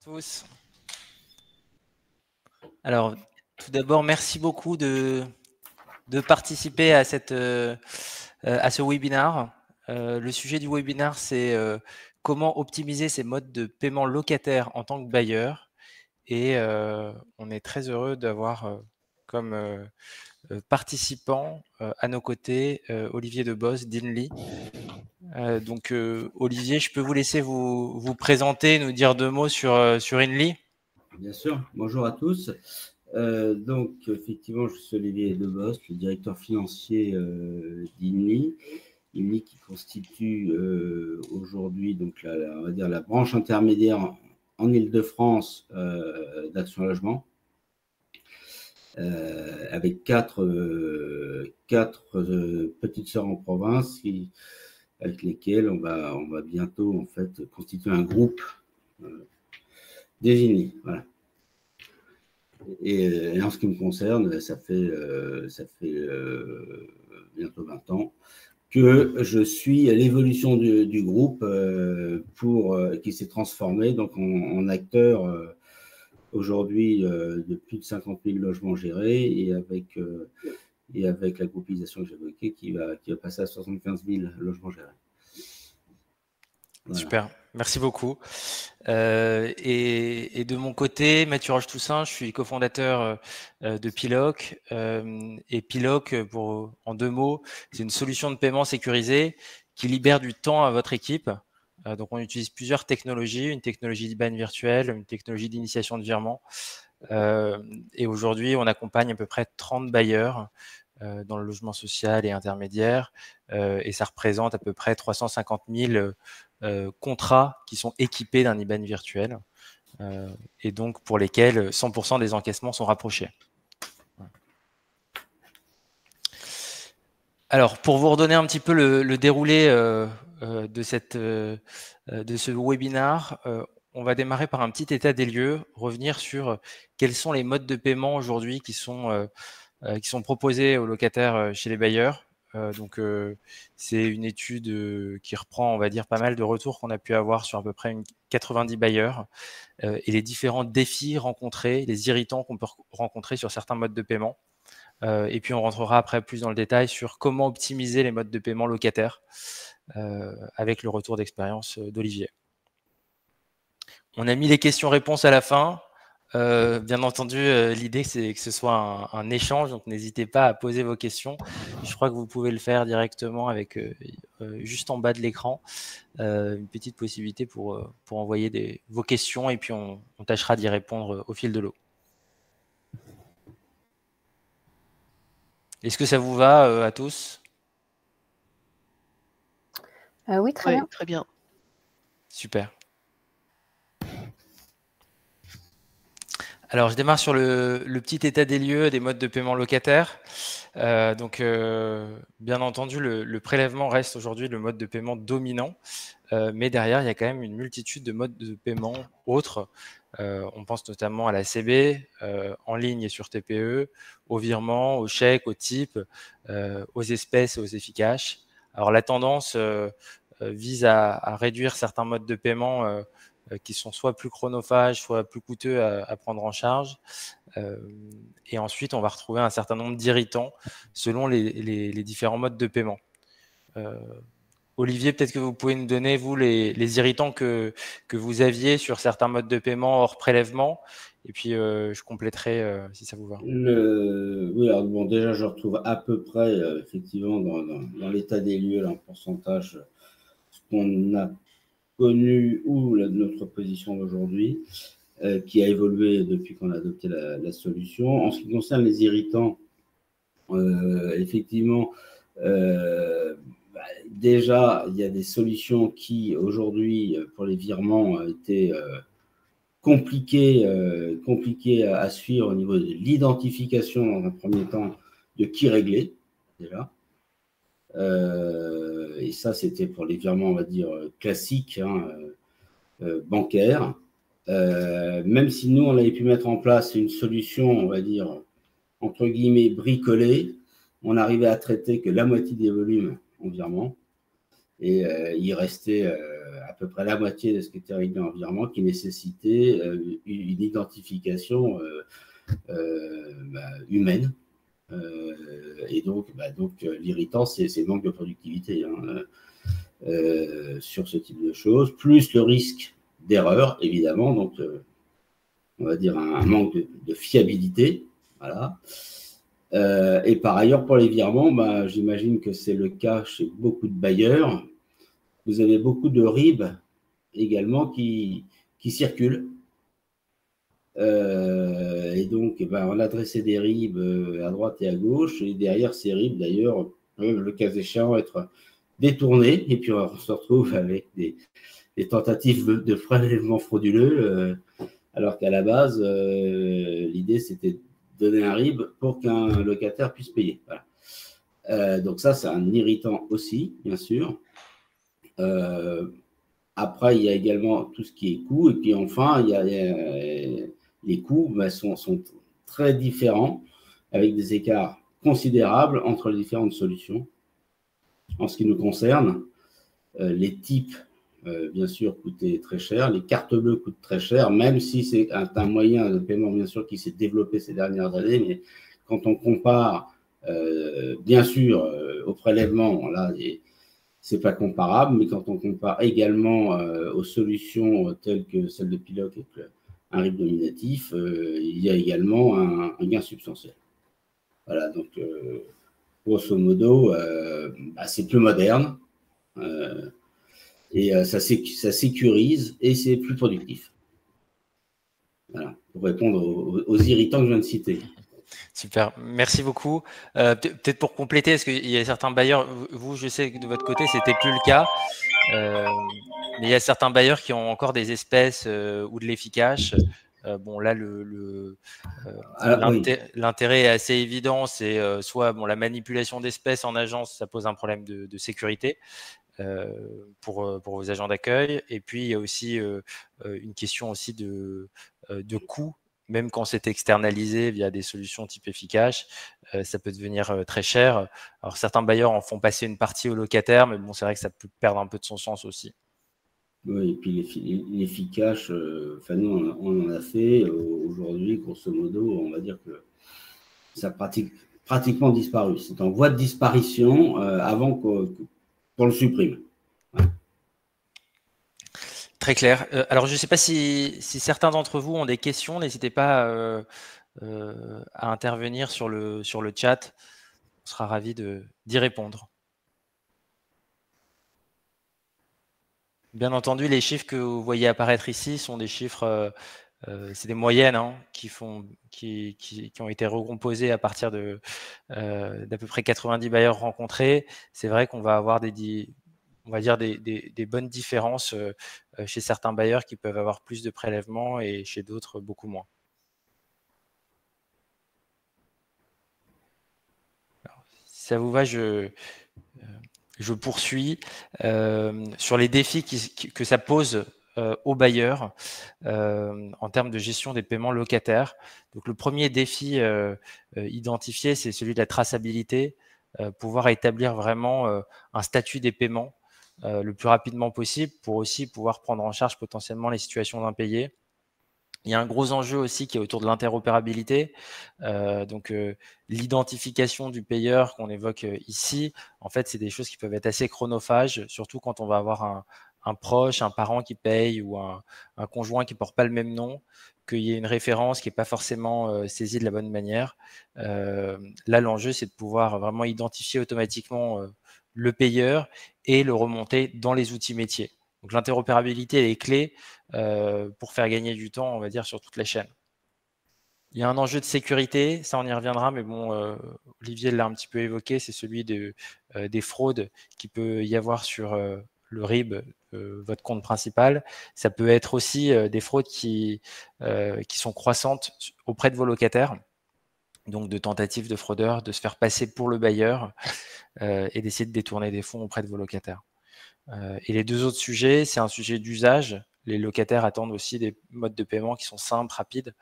Tous. Alors, tout d'abord, merci beaucoup de participer à ce webinaire. Le sujet du webinaire, c'est comment optimiser ses modes de paiement locataire en tant que bailleur. Et on est très heureux d'avoir comme participant à nos côtés Olivier Debos d'Inly. Donc, Olivier, je peux vous laisser vous présenter, nous dire deux mots sur Inly. Bien sûr, bonjour à tous. Donc, effectivement, je suis Olivier Debos, le directeur financier d'Inly. Inly qui constitue aujourd'hui donc on va dire la branche intermédiaire en Île-de-France d'Action Logement, avec quatre petites sœurs en province avec lesquelles on va bientôt en fait constituer un groupe des Inly. Voilà. Et en ce qui me concerne, ça fait bientôt 20 ans que je suis l'évolution du groupe qui s'est transformé donc en acteur aujourd'hui de plus de 50 000 logements gérés et avec la groupisation que j'évoquais qui va passer à 75 000 logements gérés. Voilà. Super, merci beaucoup. Et de mon côté, Mathieu Roche-Toussaint, je suis cofondateur de Piloc. Et Piloc, en deux mots, c'est une solution de paiement sécurisée qui libère du temps à votre équipe. Donc, on utilise plusieurs technologies, une technologie d'IBAN virtuelle, une technologie d'initiation de virement. Et aujourd'hui, on accompagne à peu près 30 bailleurs dans le logement social et intermédiaire. Et ça représente à peu près 350 000 contrats qui sont équipés d'un IBAN virtuel et donc pour lesquels 100% des encaissements sont rapprochés. Alors, pour vous redonner un petit peu le déroulé de ce webinaire, on va démarrer par un petit état des lieux, revenir sur quels sont les modes de paiement aujourd'hui qui sont proposés aux locataires chez les bailleurs. Donc, c'est une étude qui reprend, on va dire, pas mal de retours qu'on a pu avoir sur à peu près 90 bailleurs et les différents défis rencontrés, les irritants qu'on peut rencontrer sur certains modes de paiement. Et puis, on rentrera après plus dans le détail sur comment optimiser les modes de paiement locataires avec le retour d'expérience d'Olivier. On a mis les questions-réponses à la fin. Bien entendu, l'idée, c'est que ce soit un échange, donc n'hésitez pas à poser vos questions. Je crois que vous pouvez le faire directement avec juste en bas de l'écran, une petite possibilité pour envoyer vos questions et puis on tâchera d'y répondre au fil de l'eau. Est-ce que ça vous va à tous? Oui, très bien. Très bien. Super. Alors, je démarre sur le petit état des lieux des modes de paiement locataires. Donc, bien entendu, le prélèvement reste aujourd'hui le mode de paiement dominant, mais derrière, il y a quand même une multitude de modes de paiement autres. On pense notamment à la CB, en ligne et sur TPE, au virement, au chèque, au type, aux espèces et aux efficaces. Alors, la tendance vise à réduire certains modes de paiement qui sont soit plus chronophages, soit plus coûteux à prendre en charge. Et ensuite, on va retrouver un certain nombre d'irritants selon les différents modes de paiement. Olivier, peut-être que vous pouvez nous donner, vous, les irritants que vous aviez sur certains modes de paiement hors prélèvement. Et puis, je compléterai si ça vous va. Oui, alors bon, déjà, je retrouve à peu près, effectivement, dans l'état des lieux, là, en pourcentage, ce qu'on a connu ou notre position aujourd'hui, qui a évolué depuis qu'on a adopté la solution. En ce qui concerne les irritants, effectivement, déjà, il y a des solutions qui, aujourd'hui, pour les virements, étaient compliquées à suivre au niveau de l'identification, dans un premier temps, de qui régler, déjà. Et ça, c'était pour les virements, on va dire, classiques, bancaires. Même si nous, on avait pu mettre en place une solution, on va dire, entre guillemets, bricolée, on arrivait à traiter que la moitié des volumes en virement. Et il restait à peu près la moitié de ce qui était réglé en virement, qui nécessitait une identification humaine. Et donc l'irritant, c'est le manque de productivité sur ce type de choses, plus le risque d'erreur, évidemment, donc on va dire un manque de fiabilité. Voilà. Et par ailleurs, pour les virements, j'imagine que c'est le cas chez beaucoup de bailleurs. Vous avez beaucoup de RIB également qui circulent. Et donc, on a dressé des RIB à droite et à gauche, et derrière ces RIB, d'ailleurs, peuvent, le cas échéant, être détournés, et puis on se retrouve avec des tentatives de prélèvement frauduleux, alors qu'à la base, l'idée, c'était de donner un RIB pour qu'un locataire puisse payer. Voilà. Donc ça, c'est un irritant aussi, bien sûr. Après, il y a également tout ce qui est coût, et puis enfin, il y a les coûts sont très différents, avec des écarts considérables entre les différentes solutions. En ce qui nous concerne, les types, bien sûr, coûtaient très cher, les cartes bleues coûtent très cher, même si c'est un moyen de paiement, bien sûr, qui s'est développé ces dernières années, mais quand on compare, bien sûr, au prélèvement, là, c'est pas comparable, mais quand on compare également aux solutions telles que celle de Piloc avec un RIB nominatif, il y a également un gain substantiel. Voilà, donc grosso modo, c'est plus moderne et ça sécurise et c'est plus productif. Voilà, pour répondre aux irritants que je viens de citer. Super, merci beaucoup. Peut-être pour compléter, est-ce qu'il y a certains bailleurs, vous, je sais que de votre côté, c'était plus le cas, mais il y a certains bailleurs qui ont encore des espèces ou de l'efficace. Bon, là, l'intérêt est assez évident, c'est soit la manipulation d'espèces en agence, ça pose un problème de sécurité pour vos agents d'accueil, et puis il y a aussi une question aussi de coût. Même quand c'est externalisé via des solutions type efficace, ça peut devenir très cher. Alors certains bailleurs en font passer une partie aux locataires, mais bon, c'est vrai que ça peut perdre un peu de son sens aussi. Oui, et puis l'efficace, nous on en a fait. Aujourd'hui, grosso modo, on va dire que ça a pratiquement disparu. C'est en voie de disparition avant qu'on le supprime. Ouais. Très clair. Alors, je ne sais pas si certains d'entre vous ont des questions. N'hésitez pas à intervenir sur le chat. On sera ravis d'y répondre. Bien entendu, les chiffres que vous voyez apparaître ici sont des chiffres, c'est des moyennes qui ont été recomposées à partir d'à peu près 90 bailleurs rencontrés. C'est vrai qu'on va avoir des bonnes différences chez certains bailleurs qui peuvent avoir plus de prélèvements et chez d'autres beaucoup moins. Alors, si ça vous va, je poursuis sur les défis que ça pose aux bailleurs en termes de gestion des paiements locataires. Donc, le premier défi identifié, c'est celui de la traçabilité, pouvoir établir vraiment un statut des paiements le plus rapidement possible pour aussi pouvoir prendre en charge potentiellement les situations d'impayés. Il y a un gros enjeu aussi qui est autour de l'interopérabilité. L'identification du payeur qu'on évoque ici, en fait, c'est des choses qui peuvent être assez chronophages, surtout quand on va avoir un proche, un parent qui paye ou un conjoint qui ne porte pas le même nom, qu'il y ait une référence qui n'est pas forcément saisie de la bonne manière. Là, l'enjeu, c'est de pouvoir vraiment identifier automatiquement le payeur et le remonter dans les outils métiers. Donc l'interopérabilité est clé pour faire gagner du temps, on va dire, sur toute la chaîne. Il y a un enjeu de sécurité, ça on y reviendra, mais bon, Olivier l'a un petit peu évoqué, c'est celui des fraudes qu'il peut y avoir sur le RIB, votre compte principal. Ça peut être aussi des fraudes qui sont croissantes auprès de vos locataires, donc de tentatives de fraudeurs, de se faire passer pour le bailleur et d'essayer de détourner des fonds auprès de vos locataires. Et les deux autres sujets, c'est un sujet d'usage. Les locataires attendent aussi des modes de paiement qui sont simples, rapides,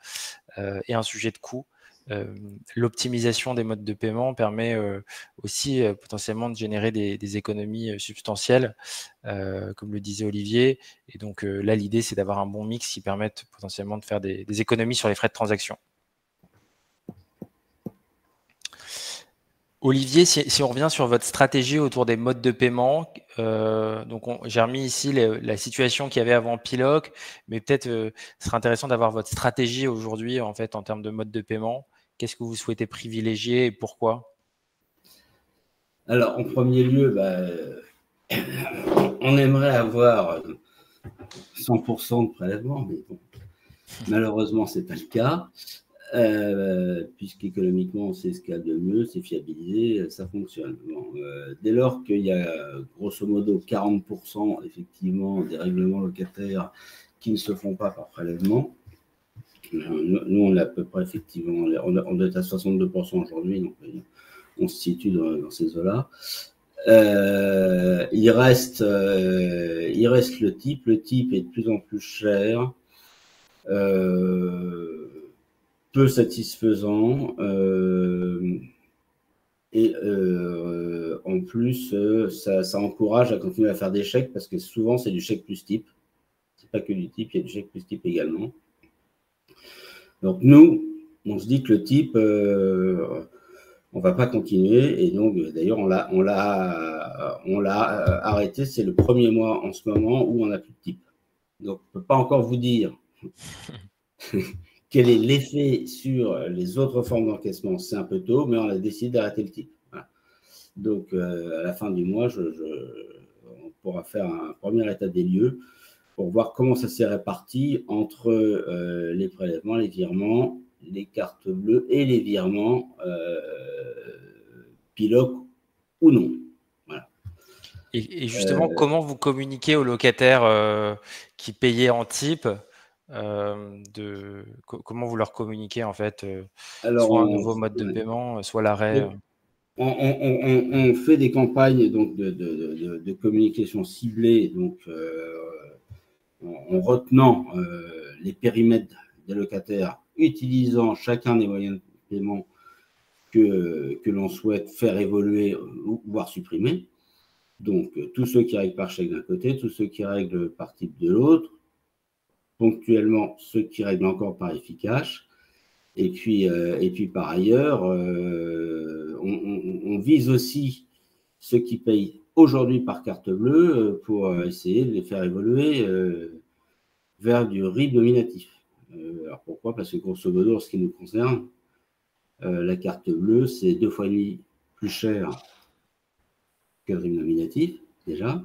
et un sujet de coût. l'optimisation des modes de paiement permet aussi potentiellement de générer des économies substantielles, comme le disait Olivier. Et donc là, l'idée, c'est d'avoir un bon mix qui permette potentiellement de faire des économies sur les frais de transaction. Olivier, si on revient sur votre stratégie autour des modes de paiement, donc j'ai remis ici la situation qu'il y avait avant Piloc, mais peut-être ce serait intéressant d'avoir votre stratégie aujourd'hui en fait en termes de mode de paiement. Qu'est-ce que vous souhaitez privilégier et pourquoi? Alors, en premier lieu, on aimerait avoir 100% de prélèvement, mais bon, malheureusement, ce n'est pas le cas. Puisqu'économiquement, c'est ce qu'il y a de mieux, c'est fiabilisé, ça fonctionne. Bon, dès lors qu'il y a grosso modo 40% effectivement des règlements locataires qui ne se font pas par prélèvement, nous on est à peu près effectivement, on doit être à 62% aujourd'hui, donc on se situe dans ces eaux-là. Il reste le type est de plus en plus cher. Peu satisfaisant et en plus ça encourage à continuer à faire des chèques parce que souvent c'est du chèque plus type, c'est pas que du type, il y a du chèque plus type également. Donc nous on se dit que le type on va pas continuer et donc d'ailleurs on l'a arrêté, c'est le premier mois en ce moment où on n'a plus de type, donc on peut pas encore vous dire quel est l'effet sur les autres formes d'encaissement? C'est un peu tôt, mais on a décidé d'arrêter le type. Voilà. Donc, à la fin du mois, on pourra faire un premier état des lieux pour voir comment ça s'est réparti entre les prélèvements, les virements, les cartes bleues et les virements Piloc ou non. Voilà. Et justement, comment vous communiquez aux locataires qui payaient en type? Comment vous leur communiquez en fait soit un nouveau mode de paiement, soit l'arrêt? On fait des campagnes donc de communication ciblée, donc en retenant les périmètres des locataires, utilisant chacun des moyens de paiement que l'on souhaite faire évoluer ou voire supprimer. Donc tous ceux qui règlent par chèque d'un côté, tous ceux qui règlent par type de l'autre, ponctuellement ceux qui règlent encore par efficace. Et puis par ailleurs, on vise aussi ceux qui payent aujourd'hui par carte bleue pour essayer de les faire évoluer vers du RIB nominatif. Alors pourquoi? Parce que grosso modo, en ce qui nous concerne, la carte bleue, c'est 2,5 fois plus cher que le RIB nominatif, déjà.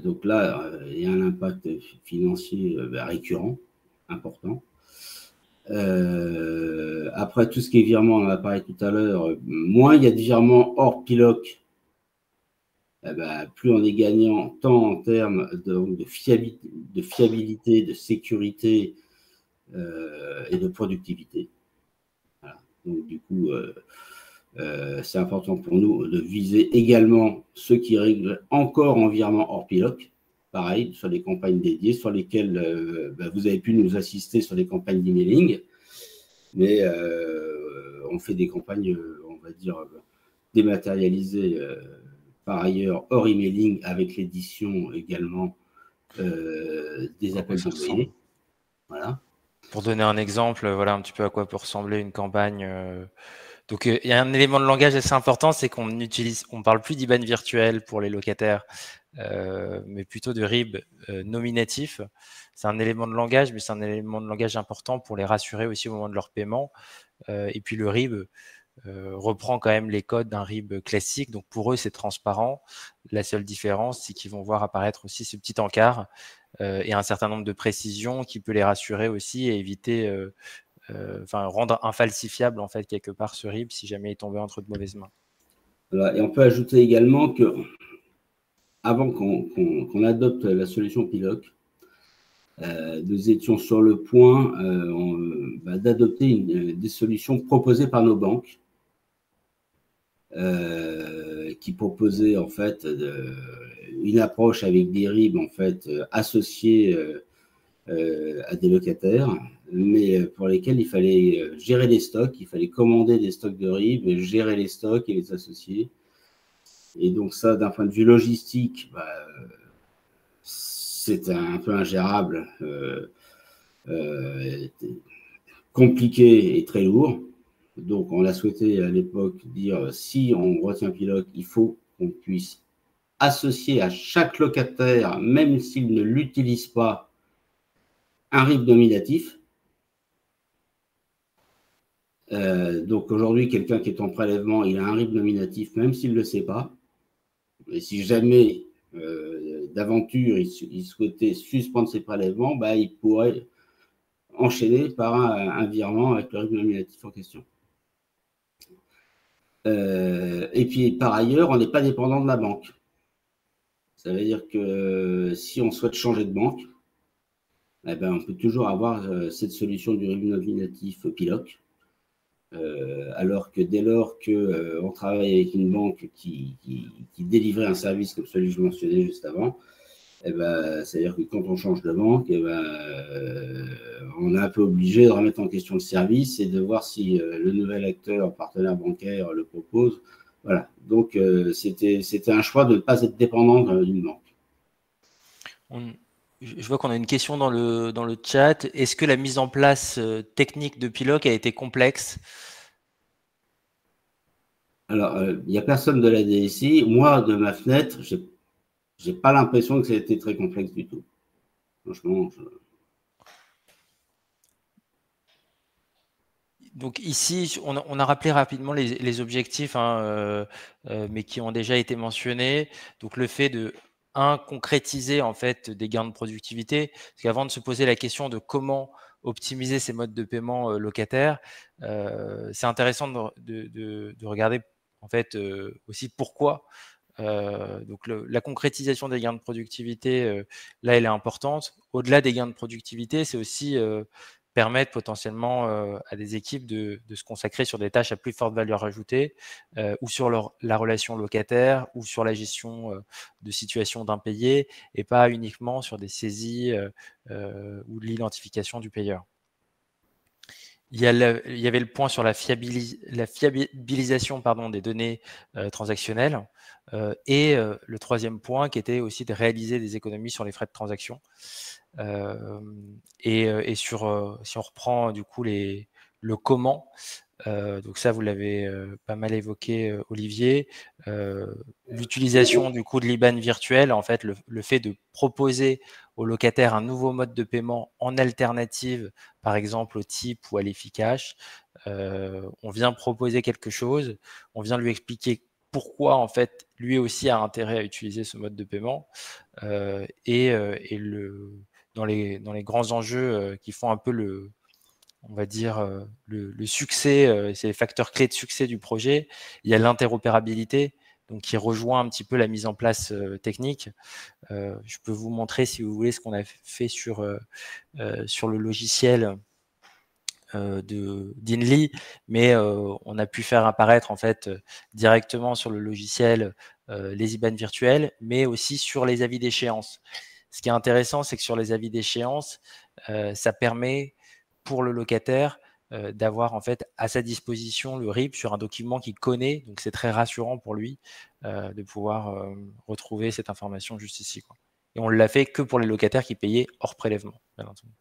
Donc là, il y a un impact financier récurrent, important. Après, tout ce qui est virement, on en a parlé tout à l'heure, moins il y a de virements hors Piloc, plus on est gagnant, tant en termes de fiabilité, de sécurité et de productivité. Voilà. Donc, du coup, c'est important pour nous de viser également ceux qui règlent encore en virement hors Piloc. Pareil, sur des campagnes dédiées sur lesquelles vous avez pu nous assister sur des campagnes d'emailing, mais on fait des campagnes, on va dire, dématérialisées par ailleurs hors emailing avec l'édition également des appels d'envoyés. Voilà. Pour donner un exemple, voilà un petit peu à quoi peut ressembler une campagne. Donc, il y a un élément de langage assez important, c'est on parle plus d'IBAN virtuel pour les locataires, mais plutôt de RIB nominatif. C'est un élément de langage, mais c'est un élément de langage important pour les rassurer aussi au moment de leur paiement. Et puis le RIB reprend quand même les codes d'un RIB classique, donc pour eux c'est transparent. La seule différence, c'est qu'ils vont voir apparaître aussi ce petit encart et un certain nombre de précisions qui peut les rassurer aussi et éviter rendre infalsifiable en fait quelque part ce RIB si jamais il tombait entre de mauvaises mains. Voilà. Et on peut ajouter également que avant qu'on adopte la solution Piloc, nous étions sur le point d'adopter des solutions proposées par nos banques qui proposaient en fait une approche avec des RIB en fait associés à des locataires, mais pour lesquels il fallait gérer les stocks, il fallait commander des stocks de RIB, gérer les stocks et les associer. Et donc ça, d'un point de vue logistique, c'est un peu ingérable, compliqué et très lourd. Donc on a souhaité à l'époque dire, si on retient Piloc, il faut qu'on puisse associer à chaque locataire, même s'il ne l'utilise pas, un RIB nominatif. Donc aujourd'hui, quelqu'un qui est en prélèvement, il a un RIB nominatif, même s'il ne le sait pas. Et si jamais, d'aventure, il souhaitait suspendre ses prélèvements, il pourrait enchaîner par un virement avec le RIB nominatif en question. Et puis, par ailleurs, on n'est pas dépendant de la banque. Ça veut dire que si on souhaite changer de banque, on peut toujours avoir cette solution du RIB nominatif Piloc. Alors que dès lors qu'on travaille avec une banque qui délivrait un service comme celui que je mentionnais juste avant, c'est-à-dire que quand on change de banque, on est un peu obligé de remettre en question le service et de voir si le nouvel acteur, partenaire bancaire, le propose. Voilà. Donc, c'était un choix de ne pas être dépendant d'une banque. Je vois qu'on a une question dans le chat. Est-ce que la mise en place technique de Piloc a été complexe? Alors, il n'y a personne de la DSI. Moi, de ma fenêtre, j'ai pas l'impression que ça a été très complexe du tout. Franchement, Donc ici, on a rappelé rapidement les objectifs, mais qui ont déjà été mentionnés. Donc le fait de concrétiser en fait des gains de productivité, parce qu'avant de se poser la question de comment optimiser ces modes de paiement locataires, c'est intéressant de regarder en fait aussi pourquoi. Donc la concrétisation des gains de productivité, là, elle est importante. Au-delà des gains de productivité, c'est aussi permettre potentiellement à des équipes de se consacrer sur des tâches à plus forte valeur ajoutée, ou sur la relation locataire, ou sur la gestion de situations d'impayés, et pas uniquement sur des saisies ou l'identification du payeur. Il y avait le point sur la fiabilisation des données transactionnelles, et le troisième point qui était aussi de réaliser des économies sur les frais de transaction. Et si on reprend du coup le comment, donc ça vous l'avez pas mal évoqué, Olivier, l'utilisation du coup de l'IBAN virtuel, en fait le fait de proposer aux locataires un nouveau mode de paiement en alternative, par exemple au type ou à l'efficace. On vient proposer quelque chose, on vient lui expliquer pourquoi en fait lui aussi a intérêt à utiliser ce mode de paiement, et dans les grands enjeux qui font un peu on va dire le succès, c'est les facteurs clés de succès du projet. Il y a l'interopérabilité, donc qui rejoint un petit peu la mise en place technique. Je peux vous montrer, si vous voulez, ce qu'on a fait sur le logiciel d'Inly, mais on a pu faire apparaître en fait directement sur le logiciel les IBAN virtuels, mais aussi sur les avis d'échéance. Ce qui est intéressant, c'est que sur les avis d'échéance, ça permet pour le locataire d'avoir en fait à sa disposition le RIB sur un document qu'il connaît, donc c'est très rassurant pour lui de pouvoir retrouver cette information juste ici, quoi. Et on l'a fait que pour les locataires qui payaient hors prélèvement, bien entendu.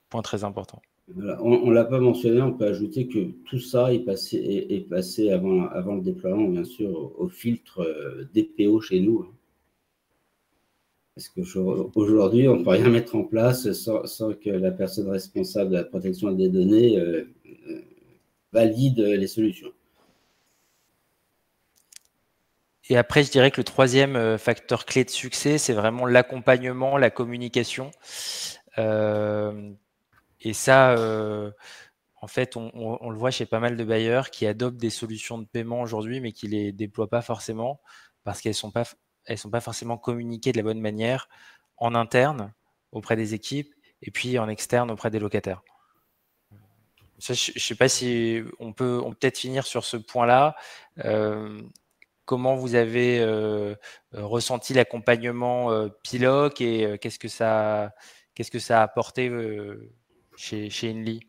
Point très important. Voilà. On ne l'a pas mentionné, on peut ajouter que tout ça est passé avant le déploiement, bien sûr, au filtre DPO chez nous. Parce qu'aujourd'hui, on ne peut rien mettre en place sans que la personne responsable de la protection des données valide les solutions. Et après, je dirais que le troisième facteur clé de succès, c'est vraiment l'accompagnement, la communication. Et ça, en fait, on le voit chez pas mal de bailleurs qui adoptent des solutions de paiement aujourd'hui, mais qui ne les déploient pas forcément parce qu'elles sont pas forcément communiquées de la bonne manière en interne auprès des équipes et puis en externe auprès des locataires. Ça, je ne sais pas si on peut peut-être finir sur ce point-là. comment vous avez ressenti l'accompagnement Piloc et qu'est-ce que ça a apporté chez Inly?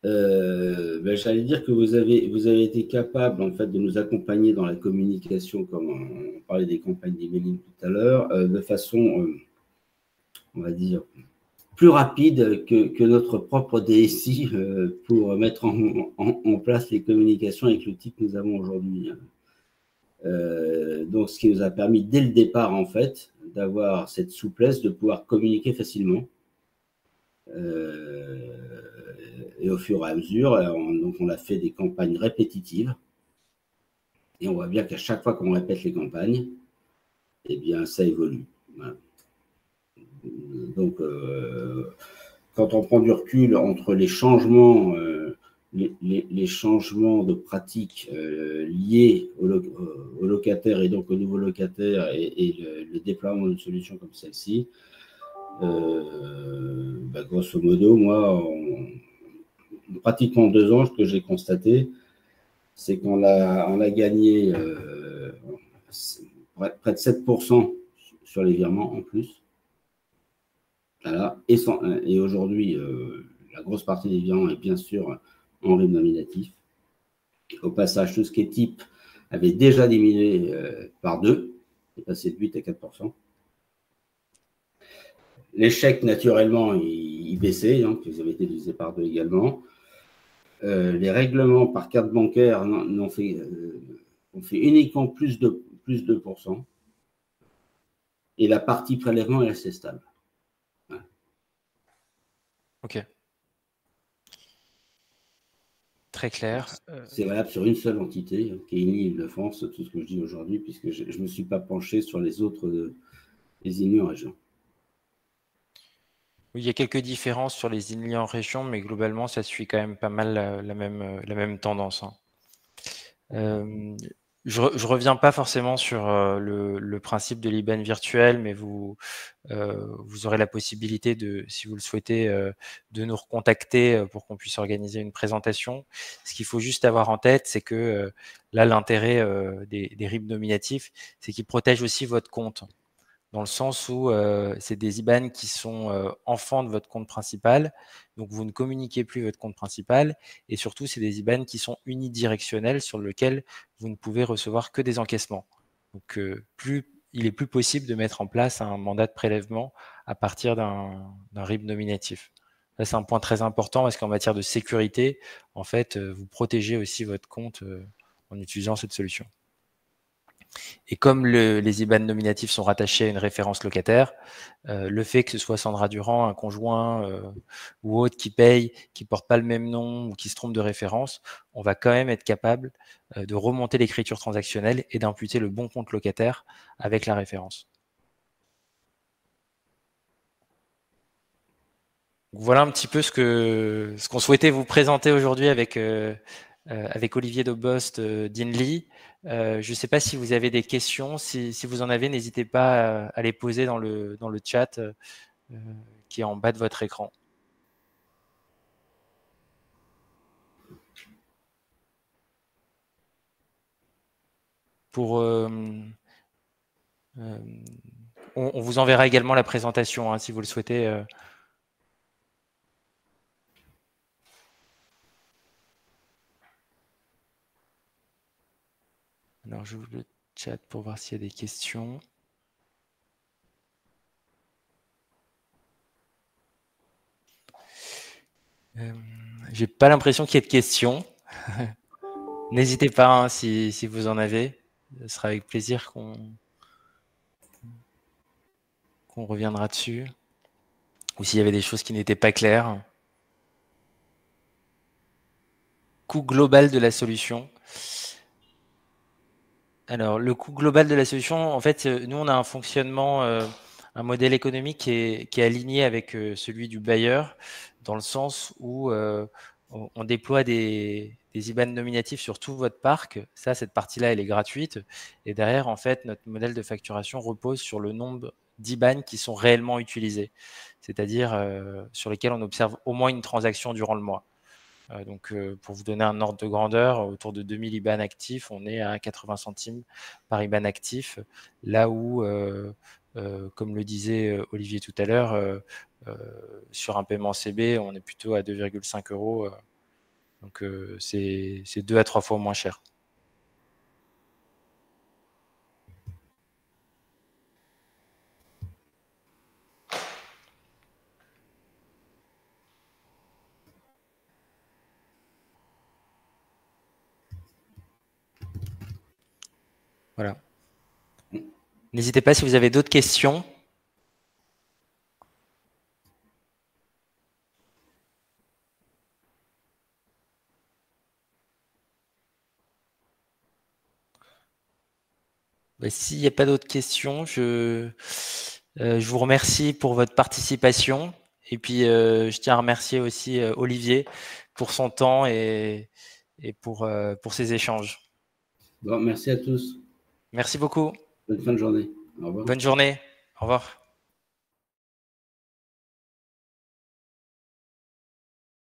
J'allais dire que vous avez été capable en fait de nous accompagner dans la communication, comme on parlait des campagnes d'emailing tout à l'heure, de façon, on va dire, plus rapide que notre propre DSI pour mettre en place les communications avec l'outil que nous avons aujourd'hui. Donc, ce qui nous a permis dès le départ, en fait, d'avoir cette souplesse de pouvoir communiquer facilement. Et au fur et à mesure, on a fait des campagnes répétitives. Et on voit bien qu'à chaque fois qu'on répète les campagnes, eh bien, ça évolue. Voilà. Donc, quand on prend du recul entre les changements, les changements de pratiques liés aux locataires et donc aux nouveaux locataires et le déploiement d'une solution comme celle-ci, grosso modo, moi, pratiquement 2 ans, ce que j'ai constaté, c'est qu'on a gagné près de 7% sur les virements en plus. Voilà. Et aujourd'hui, la grosse partie des virements est bien sûr en RIB nominatif. Au passage, tout ce qui est type avait déjà diminué par 2, est passé de 8 à 4%. Les chèques, naturellement, ils baissaient, donc ils avaient été divisés par 2 également. Les règlements par carte bancaire ont fait uniquement plus de 2%. Et la partie prélèvement est assez stable. Ouais. Ok. Très clair. C'est valable sur une seule entité, qui est Île-de-France, tout ce que je dis aujourd'hui, puisque je ne me suis pas penché sur les autres les INLI en région. Oui, il y a quelques différences sur les INLI en région, mais globalement, ça suit quand même pas mal la même tendance. Je reviens pas forcément sur le principe de l'IBAN virtuel, mais vous aurez la possibilité si vous le souhaitez, de nous recontacter pour qu'on puisse organiser une présentation. Ce qu'il faut juste avoir en tête, c'est que là, l'intérêt des RIB nominatifs, c'est qu'ils protègent aussi votre compte, dans le sens où c'est des IBAN qui sont enfants de votre compte principal, donc vous ne communiquez plus votre compte principal, et surtout c'est des IBAN qui sont unidirectionnels sur lesquels vous ne pouvez recevoir que des encaissements. Donc il est plus possible de mettre en place un mandat de prélèvement à partir d'un RIB nominatif. Ça, c'est un point très important parce qu'en matière de sécurité, en fait, vous protégez aussi votre compte en utilisant cette solution. Et comme les IBAN nominatifs sont rattachés à une référence locataire, le fait que ce soit Sandra Durand, un conjoint ou autre qui paye, qui ne porte pas le même nom ou qui se trompe de référence, on va quand même être capable de remonter l'écriture transactionnelle et d'imputer le bon compte locataire avec la référence. Donc voilà un petit peu ce qu'on souhaitait vous présenter aujourd'hui avec Olivier Daubost d'Inly. Je ne sais pas si vous avez des questions. Si vous en avez, n'hésitez pas à les poser dans le chat qui est en bas de votre écran. On vous enverra également la présentation hein, si vous le souhaitez. Alors, j'ouvre le chat pour voir s'il y a des questions. J'ai pas l'impression qu'il y ait de questions. N'hésitez pas hein, si vous en avez. Ce sera avec plaisir qu'on reviendra dessus. Ou s'il y avait des choses qui n'étaient pas claires. Coût global de la solution. Alors, le coût global de la solution, en fait, nous, on a un fonctionnement, un modèle économique qui est aligné avec celui du bailleur, dans le sens où on déploie des IBAN nominatifs sur tout votre parc. Ça, cette partie-là, elle est gratuite. Et derrière, en fait, notre modèle de facturation repose sur le nombre d'IBAN qui sont réellement utilisés, c'est-à-dire sur lesquels on observe au moins une transaction durant le mois. Donc, pour vous donner un ordre de grandeur, autour de 2000 IBAN actifs, on est à 80 centimes par IBAN actif, là où, comme le disait Olivier tout à l'heure, sur un paiement CB, on est plutôt à 2,5 €. Donc, c'est 2 à 3 fois moins cher. Voilà. N'hésitez pas si vous avez d'autres questions. S'il n'y a pas d'autres questions, je vous remercie pour votre participation. Et puis, je tiens à remercier aussi Olivier pour son temps et pour ces échanges. Bon, merci à tous. Merci beaucoup. Bonne fin de journée. Au revoir. Bonne journée. Au revoir.